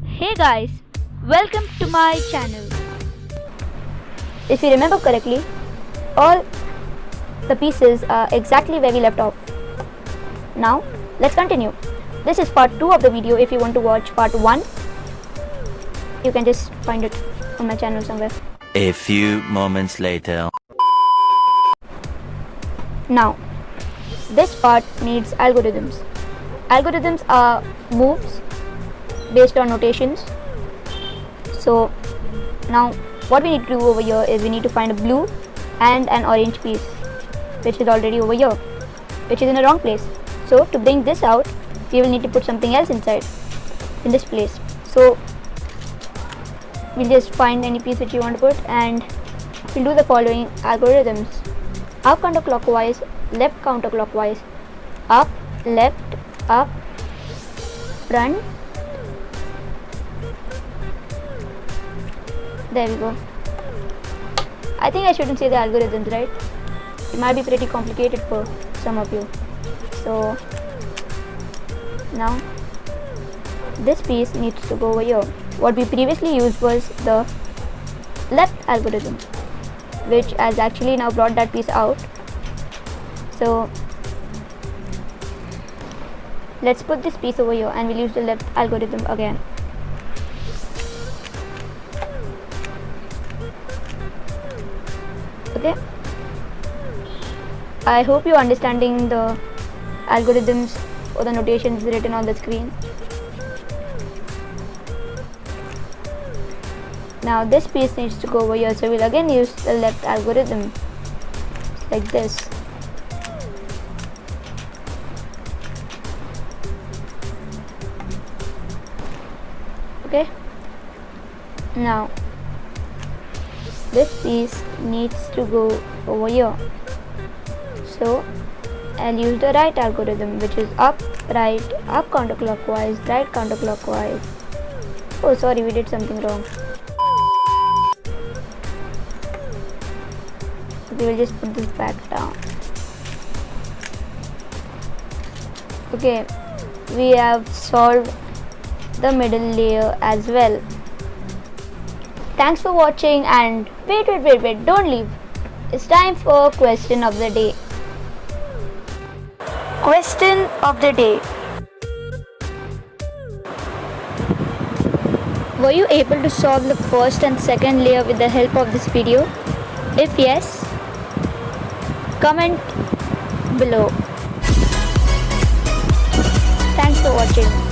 Hey guys, welcome to my channel. If you remember correctly, all the pieces are exactly where we left off. Now, let's continue. This is part 2 of the video. If you want to watch part 1, you can just find it on my channel somewhere. A few moments later. Now, this part needs algorithms. Algorithms are moves based on notations. So, now what we need to do over here is we need to find a blue and an orange piece, which is already over here, which is in the wrong place. So to bring this out, we will need to put something else inside in this place. So we'll just find any piece which you want to put, and we'll do the following algorithms: up counterclockwise, left counterclockwise, up, left, up, front. There we go. I think I shouldn't say the algorithms, right? It might be pretty complicated for some of you. So now this piece needs to go over here. What we previously used was the left algorithm, which has actually now brought that piece out. So let's put this piece over here and we'll use the left algorithm again. Okay, I hope you're understanding the algorithms or the notations written on the screen. Now this piece needs to go over here, so we'll again use the left algorithm, like this. Okay, now this piece needs to go over here, so I'll use the right algorithm, which is up, right, up counterclockwise, right counterclockwise. Oh sorry, we did something wrong. We will just put this back down. Okay, we have solved the middle layer as well. Thanks for watching, and wait, don't leave. It's time for question of the day. Question of the day. Were you able to solve the first and second layer with the help of this video? If yes, comment below. Thanks for watching.